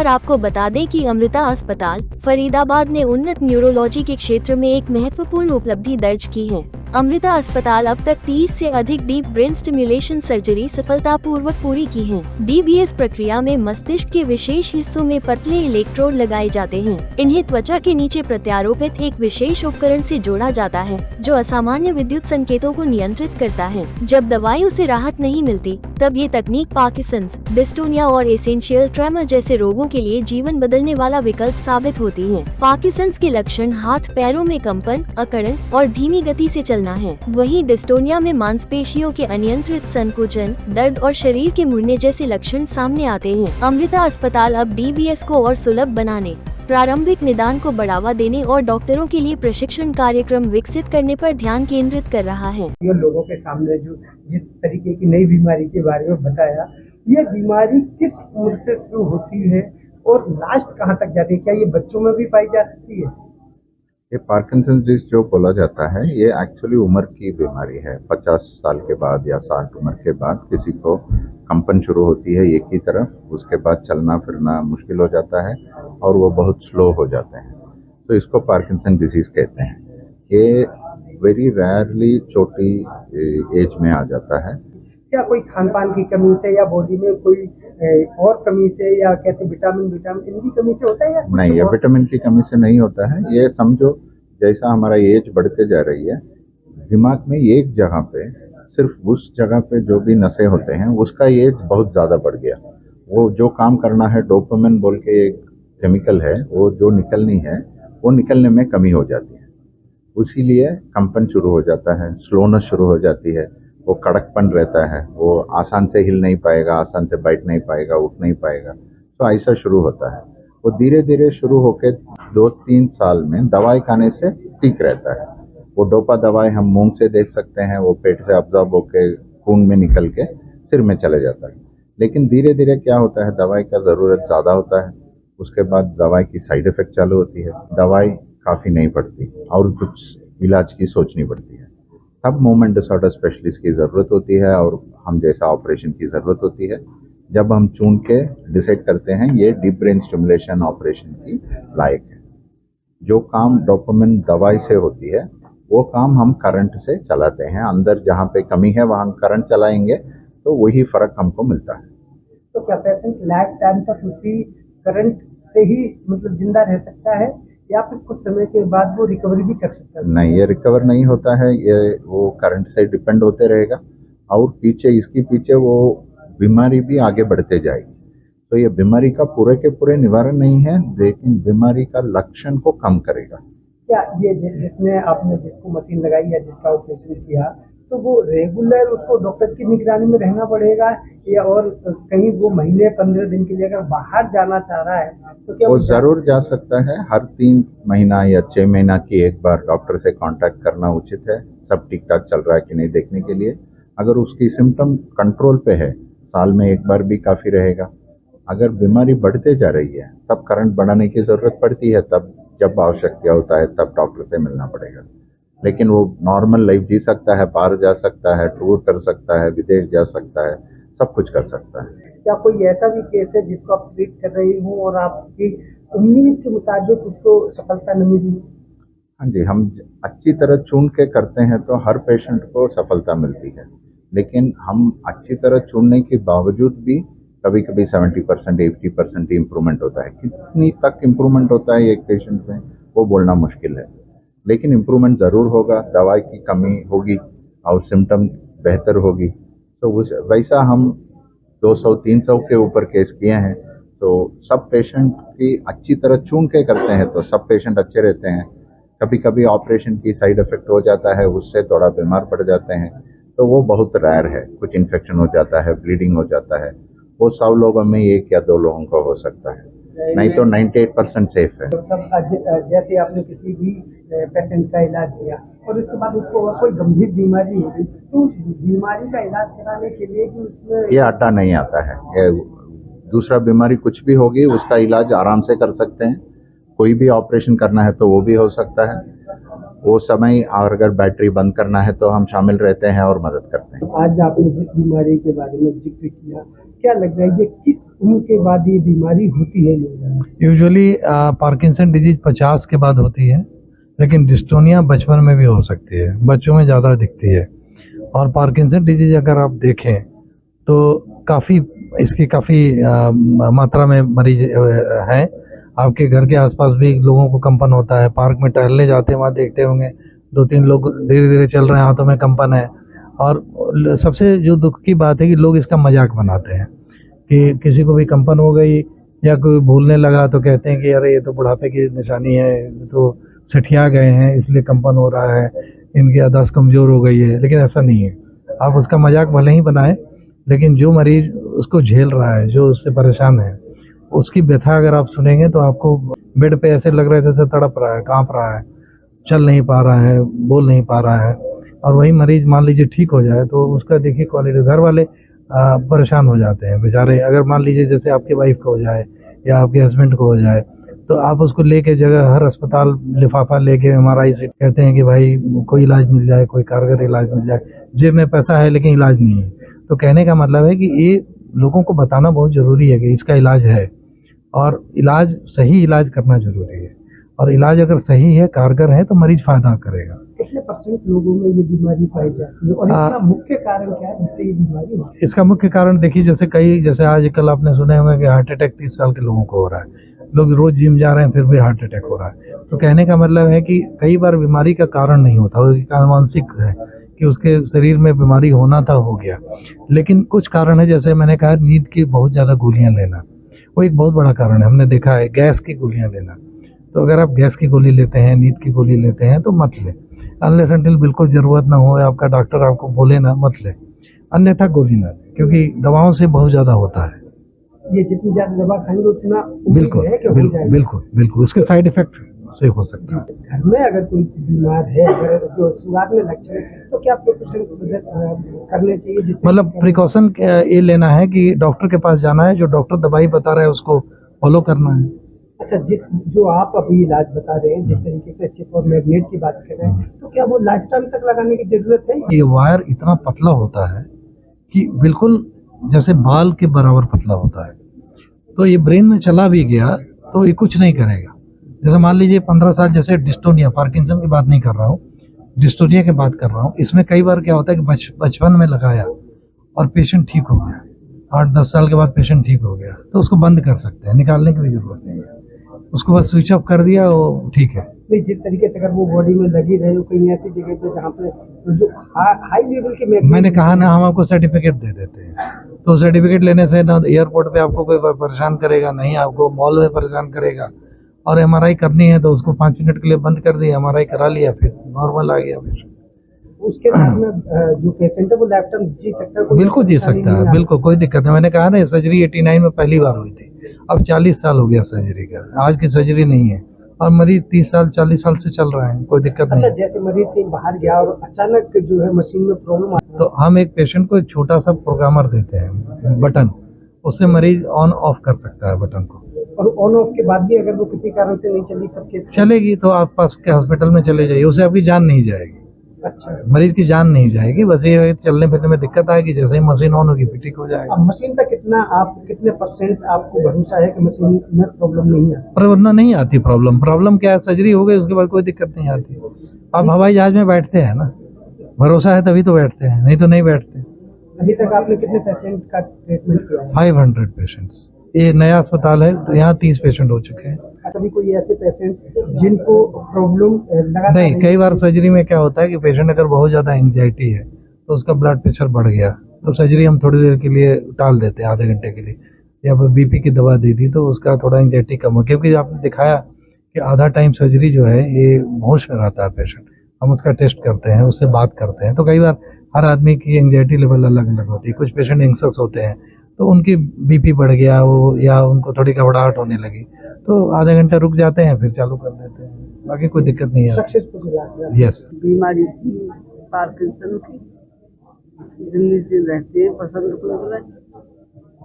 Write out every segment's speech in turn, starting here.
नमस्कार, आपको बता दें कि अमृता अस्पताल फरीदाबाद ने उन्नत न्यूरोलॉजी के क्षेत्र में एक महत्वपूर्ण उपलब्धि दर्ज की है। अमृता अस्पताल अब तक 30 से अधिक डीप ब्रेन स्टिम्युलेशन सर्जरी सफलतापूर्वक पूरी की है। डीबीएस प्रक्रिया में मस्तिष्क के विशेष हिस्सों में पतले इलेक्ट्रोड लगाए जाते हैं। इन्हें त्वचा के नीचे प्रत्यारोपित एक विशेष उपकरण से जोड़ा जाता है, जो असामान्य विद्युत संकेतों को नियंत्रित करता है। जब दवाइयों से राहत नहीं मिलती, तब ये तकनीक पार्किंसंस, डिस्टोनिया और एसेंशियल ट्रेमर जैसे रोगों के लिए जीवन बदलने वाला विकल्प साबित होती है। पार्किंसंस के लक्षण हाथ पैरों में कंपन, अकड़न और धीमी गति से चलना है। वहीं डिस्टोनिया में मांसपेशियों के अनियंत्रित संकुचन, दर्द और शरीर के मुड़ने जैसे लक्षण सामने आते हैं। अमृता अस्पताल अब डीबीएस को और सुलभ बनाने, प्रारंभिक निदान को बढ़ावा देने और डॉक्टरों के लिए प्रशिक्षण कार्यक्रम विकसित करने पर ध्यान केंद्रित कर रहा है। ये लोगों के सामने जो जिस तरीके की नई बीमारी के बारे में बताया, ये बीमारी किस उम्र से शुरू होती है और लास्ट कहाँ तक जाती है? क्या ये बच्चों में भी पाई जा सकती है? ये पार्किंसंस डिजीज जो बोला जाता है, ये एक्चुअली उम्र की बीमारी है। 50 साल के बाद या 60 उम्र के बाद किसी को कंपन शुरू होती है एक ही तरफ, उसके बाद चलना फिरना मुश्किल हो जाता है और वो बहुत स्लो हो जाते हैं, तो इसको पार्किंसन डिजीज कहते हैं। ये वेरी रेयरली छोटी एज में आ जाता है। क्या कोई खान पान की कमी से या बॉडी में कोई और कमी से या कहते विटामिन इनकी कमी से होता है या नहीं, ये विटामिन की कमी से नहीं होता है। ये समझो जैसा हमारा एज बढ़ते जा रही है, दिमाग में एक जगह पे, सिर्फ उस जगह पे जो भी नसें होते हैं उसका एज बहुत ज़्यादा बढ़ गया। वो जो काम करना है, डोपामिन बोल के एक केमिकल है, वो जो निकलनी है वो निकलने में कमी हो जाती है। इसीलिए कंपन शुरू हो जाता है, स्लोनेस शुरू हो जाती है, वो कड़कपन रहता है, वो आसान से हिल नहीं पाएगा, आसान से बैठ नहीं पाएगा, उठ नहीं पाएगा, तो ऐसा शुरू होता है। वो धीरे धीरे शुरू होकर 2-3 साल में दवाई खाने से ठीक रहता है। वो डोपा दवाई हम मुंह से देख सकते हैं, वो पेट से अब्जॉर्ब होकर खून में निकल के सिर में चले जाता है। लेकिन धीरे धीरे क्या होता है, दवाई का ज़रूरत ज़्यादा होता है, उसके बाद दवाई की साइड इफ़ेक्ट चालू होती है, दवाई काफ़ी नहीं पड़ती और कुछ इलाज की सोचनी पड़ती है। तब मूवमेंट डिसऑर्डर स्पेशलिस्ट की ज़रूरत होती है और हम जैसा ऑपरेशन की ज़रूरत होती है। जब हम चुन के डिसाइड करते हैं ये डीप ब्रेन स्टिमुलेशन ऑपरेशन की लायक है। जो काम डोपामिन दवाई से होती है, वो काम हम करंट से चलाते हैं। अंदर जहाँ पे कमी है वहाँ हम करंट चलाएंगे तो वही फ़र्क हमको मिलता है। तो क्या पेशेंट लाइफ टाइम तक उसी करंट से ही मतलब जिंदा रह सकता है या फिर कुछ समय के बाद वो रिकवरी भी कर सकता है? नहीं, ये रिकवर नहीं होता है, ये वो करंट से डिपेंड होते रहेगा और इसके पीछे वो बीमारी भी आगे बढ़ते जाएगी। तो ये बीमारी का पूरे के पूरे निवारण नहीं है, लेकिन बीमारी का लक्षण को कम करेगा। क्या ये जिसने आपने जिसको मशीन लगाई है, जिसका ऑपरेशन किया, तो वो रेगुलर उसको डॉक्टर की निगरानी में रहना पड़ेगा या और कहीं वो महीने 15 दिन के लिए अगर बाहर जाना चाह रहा है तो क्या वो जरूर जा सकता है। हर 3 महीना या 6 महीना की एक बार डॉक्टर से कांटेक्ट करना उचित है, सब ठीक ठाक चल रहा है कि नहीं देखने के लिए। अगर उसकी सिम्टम कंट्रोल पे है, साल में एक बार भी काफ़ी रहेगा। अगर बीमारी बढ़ते जा रही है तब करंट बढ़ाने की ज़रूरत पड़ती है, तब जब आवश्यकता होता है तब डॉक्टर से मिलना पड़ेगा। लेकिन वो नॉर्मल लाइफ जी सकता है, बाहर जा सकता है, टूर कर सकता है, विदेश जा सकता है, सब कुछ कर सकता है। क्या कोई ऐसा भी केस है जिसको आप ट्रीट कर रही हूँ और आपकी उम्मीद के मुताबिक उसको सफलता नहीं मिली? हाँ जी, हम अच्छी तरह चुन के करते हैं तो हर पेशेंट को सफलता मिलती है, लेकिन हम अच्छी तरह चुनने के बावजूद भी कभी कभी 70%, 80% इम्प्रूवमेंट होता है। कितनी तक इम्प्रूवमेंट होता है एक पेशेंट में, वो बोलना मुश्किल है, लेकिन इम्प्रूवमेंट ज़रूर होगा। दवाई की कमी होगी और सिम्टम बेहतर होगी, तो वैसा हम 200-300 के ऊपर केस किए हैं। तो सब पेशेंट की अच्छी तरह चुन के करते हैं तो सब पेशेंट अच्छे रहते हैं। कभी कभी ऑपरेशन की साइड इफ़ेक्ट हो जाता है, उससे थोड़ा बीमार पड़ जाते हैं, तो वो बहुत रेयर है। कुछ इन्फेक्शन हो जाता है, ब्लीडिंग हो जाता है, वो 100 लोगों में 1 या 2 लोगों को हो सकता है, नहीं तो 98% सेफ है। जैसे आपने किसी भी पेशेंट का इलाज किया और उसके बाद उसको कोई गंभीर बीमारी हो गई, तो उस बीमारी का इलाज कराने के लिए कि उसमें ये अड्डा नहीं आता है। ये दूसरा बीमारी कुछ भी होगी उसका इलाज आराम से कर सकते हैं। कोई भी ऑपरेशन करना है तो वो भी हो सकता है। वो समय और अगर बैटरी बंद करना है तो हम शामिल रहते हैं और मदद करते हैं। आज आपने जिस बीमारी के बारे में जिक्र किया, क्या लग रहा है ये किस उम्र के बाद ये बीमारी होती है नहीं? यूजुअली पार्किंसन डिजीज 50 के बाद होती है, लेकिन डिस्टोनिया बचपन में भी हो सकती है, बच्चों में ज़्यादा दिखती है। और पार्किंसन डिजीज अगर आप देखें तो इसकी काफ़ी मात्रा में मरीज हैं। आपके घर के आसपास भी लोगों को कंपन होता है, पार्क में टहलने जाते हैं वहाँ देखते होंगे 2-3 लोग धीरे धीरे चल रहे हैं, हाथों में कंपन है। और सबसे जो दुख की बात है कि लोग इसका मजाक बनाते हैं कि किसी को भी कंपन हो गई या कोई भूलने लगा तो कहते हैं कि अरे ये तो बुढ़ापे की निशानी है, तो सठिया गए हैं इसलिए कंपन हो रहा है, इनकी याददाश्त कमज़ोर हो गई है। लेकिन ऐसा नहीं है, आप उसका मजाक भले ही बनाएं, लेकिन जो मरीज उसको झेल रहा है, जो उससे परेशान है, उसकी व्यथा अगर आप सुनेंगे तो आपको बेड पे ऐसे लग रहा है जैसे तड़प रहा है, काँप रहा है, चल नहीं पा रहा है, बोल नहीं पा रहा है। और वही मरीज मान लीजिए ठीक हो जाए तो उसका देखिए क्वालिटी, घर वाले परेशान हो जाते हैं बेचारे। अगर मान लीजिए जैसे आपकी वाइफ को हो जाए या आपके हस्बैंड को हो जाए तो आप उसको लेके जगह हर अस्पताल लिफाफा लेके MRI से कहते हैं कि भाई कोई इलाज मिल जाए, कोई कारगर इलाज मिल जाए। जेब में पैसा है लेकिन इलाज नहीं है। तो कहने का मतलब है कि ये लोगों को बताना बहुत ज़रूरी है कि इसका इलाज है, और इलाज सही इलाज करना ज़रूरी है। और इलाज अगर सही है, कारगर है, तो मरीज फ़ायदा करेगा। कितने % लोगों में ये बीमारी पाई जाती है और इसका मुख्य कारण क्या है जिससे ये बीमारी होती है? इसका मुख्य कारण देखिए, जैसे आजकल आपने सुने होंगे कि हार्ट अटैक 30 साल के लोगों को हो रहा है। लोग रोज जिम जा रहे हैं फिर भी हार्ट अटैक हो रहा है। तो कहने का मतलब है कि कई बार बीमारी का कारण नहीं होता, वो एक आनुवंशिक है कि उसके शरीर में बीमारी होना था, हो गया। लेकिन कुछ कारण है, जैसे मैंने कहा नींद की बहुत ज़्यादा गोलियां लेना, वो एक बहुत बड़ा कारण है। हमने देखा है गैस की गोलियां लेना, तो अगर आप गैस की गोली लेते हैं, नींद की गोली लेते हैं तो मत लें, अनलेस अनटिल बिल्कुल ज़रूरत ना हो, आपका डॉक्टर आपको बोले ना, मत लें, अन्यथा गोली ना लें, क्योंकि दवाओं से बहुत ज़्यादा होता है। ये जितनी ज्यादा दवा खाएंगे उतना बिल्कुल है कि हो बिल्कुल जाएगा। बिल्कुल बिल्कुल उसके साइड इफेक्ट से हो सकता है। घर में अगर कोई बीमार है, अगर जो शुरुआत में लक्षण है, तो क्या प्रिकॉशन करने चाहिए जिससे मतलब प्रिकॉशन ये लेना है कि डॉक्टर के पास जाना है, जो डॉक्टर दवाई बता रहा है उसको फॉलो करना है। अच्छा, जो आप अभी इलाज बता रहे हैं, जिस तरीके से चिप और मैग्नेट की बात कर रहे हैं, तो क्या वो लाइफ टाइम तक लगाने की जरूरत है? ये वायर इतना पतला होता है कि बिल्कुल जैसे बाल के बराबर पतला होता है, तो ये ब्रेन में चला भी गया तो ये कुछ नहीं करेगा। जैसे मान लीजिए 15 साल, जैसे डिस्टोनिया, पार्किंसन की बात नहीं कर रहा हूँ, डिस्टोनिया की बात कर रहा हूँ। इसमें कई बार क्या होता है कि बचपन में लगाया और पेशेंट ठीक हो गया, 8-10 साल के बाद पेशेंट ठीक हो गया, तो उसको बंद कर सकते हैं, निकालने की भी जरूरत नहीं है, उसको बस स्विच ऑफ कर दिया, वो ठीक है। नहीं, जिस तरीके से अगर वो बॉडी में लगी रहे, वो कहीं ऐसी जगह पे जहाँ पे जो हाई लेवल के मैग्नेट, मैंने कहा ना, हम आपको सर्टिफिकेट दे देते हैं, तो सर्टिफिकेट लेने से ना एयरपोर्ट पे आपको कोई परेशान करेगा नहीं, आपको मॉल में परेशान करेगा। और MRI करनी है तो उसको 5 मिनट के लिए बंद कर दिया, MRI करा लिया, फिर नॉर्मल आ गया। फिर उसके साथ में जो पेशेंट है वो लाइफ टाइम जी सकता है? बिल्कुल जी सकता है, बिल्कुल कोई दिक्कत नहीं। मैंने कहा ना, सर्जरी 89 में पहली बार हुई थी, अब 40 साल हो गया सर्जरी का, आज की सर्जरी नहीं है, और मरीज 30 साल 40 साल से चल रहा है, कोई दिक्कत नहीं। अच्छा, जैसे मरीज कहीं बाहर गया और अचानक जो है मशीन में प्रॉब्लम आता है, तो हम एक पेशेंट को एक छोटा सा प्रोग्रामर देते हैं, बटन, उससे मरीज ऑन ऑफ कर सकता है बटन को। और ऑन ऑफ के बाद भी अगर वो किसी कारण से नहीं चली तब के चलेगी तो आप पास के हॉस्पिटल में चले जाइए, उससे आपकी जान नहीं जाएगी, अच्छा, मरीज की जान नहीं जाएगी, बस ये है कि चलने फिरने में दिक्कत आएगी, जैसे ही मशीन ऑन होगी फिर ठीक हो जाएगा। अब मशीन का कितने % आपको भरोसा है कि मशीन में प्रॉब्लम नहीं है? पर नहीं आती प्रॉब्लम क्या है, सर्जरी हो गई उसके बाद कोई दिक्कत नहीं आती। आप हवाई जहाज में बैठते हैं ना, भरोसा है तभी तो बैठते हैं, नहीं तो नहीं बैठते। अभी तक आपने कितने पेशेंट का ट्रीटमेंट किया है? 500 पेशेंट्स, ये नया अस्पताल है तो यहाँ 30 पेशेंट हो चुके हैं। कभी कोई ऐसे पेशेंट जिनको प्रॉब्लम लगातार नहीं, कई बार सर्जरी में क्या होता है कि पेशेंट अगर बहुत ज़्यादा एंग्जाइटी है तो उसका ब्लड प्रेशर बढ़ गया, तो सर्जरी हम थोड़ी देर के लिए टाल देते हैं, आधे घंटे के लिए, या फिर BP की दवा दी थी तो उसका थोड़ा एंग्जाइटी कम हो, क्योंकि आपने दिखाया कि आधा टाइम सर्जरी जो है ये होश में रहता है पेशेंट, हम उसका टेस्ट करते हैं, उससे बात करते हैं। तो कई बार हर आदमी की एंग्जाइटी लेवल अलग अलग होती है, कुछ पेशेंट एंग्जियस होते हैं तो उनकी BP बढ़ गया वो, या उनको थोड़ी घबराहट होने लगी तो आधा घंटा रुक जाते हैं, फिर चालू कर देते हैं, बाकी कोई दिक्कत नहीं है। सक्सेसफुल इलाज? यस। बीमारी थी पार्किंसन की, दिल्ली से रहते हैं बसंतपुर में,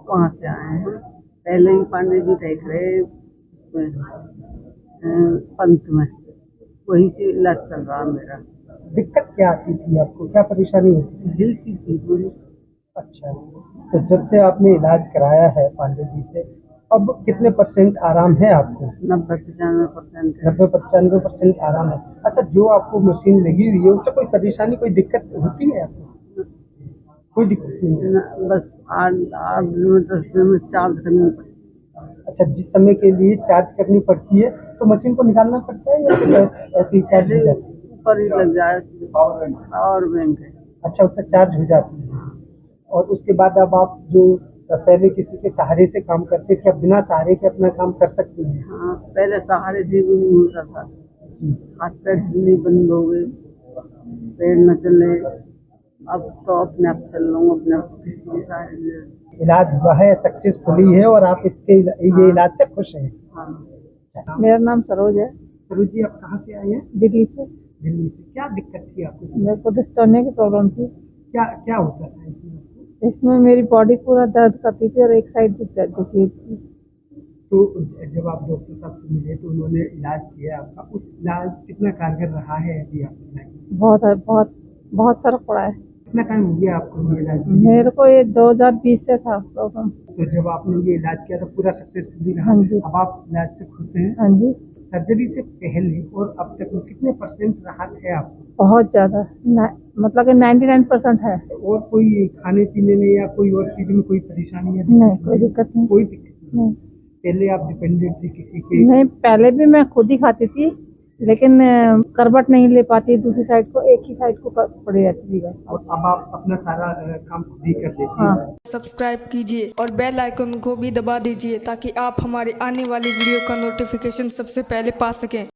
वहाँ से आए हैं। पहले ही पांडे जी देख रहे पंत में, वहीं से इलाज चल रहा मेरा। दिक्कत क्या आती थी आपको, क्या परेशानी होती थी? हिलती थी पूरी। अच्छा, तो जब से आपने इलाज कराया है पांडे जी से, अब कितने % आराम है आपको? 90-95% है। 90-95% आराम है। अच्छा, जो आपको मशीन लगी हुई है उससे कोई परेशानी, कोई दिक्कत होती है आपको? कोई दिक्कत नहीं है। बस 8 दिन में 10 दिन में चार्ज करनी पड़ती अच्छा, जिस समय के लिए चार्ज करनी पड़ती है तो मशीन को निकालना पड़ता है या फिर ऐसे ही चार्ज हो है। जाती है? ऊपर ही लग जाए पावर बैंक है। अच्छा, उससे चार्ज हो जाती है। और उसके बाद अब आप जो पहले किसी के सहारे से काम करते थे, अब बिना सहारे के अपना काम कर सकते हैं। हाँ, पहले सहारे से भी नहीं होता था, हाथ पैर हिलने बंद हो गए, पैर न चले। अब तो अपने आप चल रहा हूँ, अपने आप किसी के सहारे से। इलाज हुआ है, सक्सेसफुली है और आप इसके ये इलाज से खुश हैं। हाँ। मेरा नाम सरोज है। सरोज जी, आप कहाँ से आए हैं? दिल्ली से। दिल्ली से। क्या दिक्कत थी आपको? मेरे को डिस्टोनिया की प्रॉब्लम थी। क्या क्या होता था इसमें आपको? इसमें मेरी बॉडी पूरा दर्द करती थी और एक साइड दुखी थी। तो जब आप डॉक्टर साहब से मिले तो उन्होंने इलाज किया आपका, उस इलाज कितना कारगर रहा है अभी आपकी लाइफ में? बहुत है, बहुत बहुत फर्क पड़ा है। कितना टाइम हो गया आपको ये इलाज किए? मेरे को ये 2020 से था प्रॉब्लम। तो जब आपने ये इलाज किया तो पूरा सक्सेसफुली रहा? हाँ जी। अब आप इलाज से खुश हैं? हाँ जी। सर्जरी से पहले और अब तक में कितने % राहत है आपको? बहुत ज्यादा, मतलब कि 99% है। और कोई खाने पीने में या कोई और चीज में कोई परेशानी है? नहीं, कोई दिक्कत नहीं। कोई दिक्कत नहीं। नहीं, पहले आप डिपेंडेंट थे किसी पे? नहीं, पहले भी मैं खुद ही खाती थी, लेकिन करवट नहीं ले पाती, दूसरी साइड को, एक ही साइड को पड़ी रहती थी। और अब आप अपना सारा काम खुद ही कर लेते हैं? हाँ। सब्सक्राइब कीजिए और बेल आइकन को भी दबा दीजिए ताकि आप हमारे आने वाली वीडियो का नोटिफिकेशन सबसे पहले पा सकें।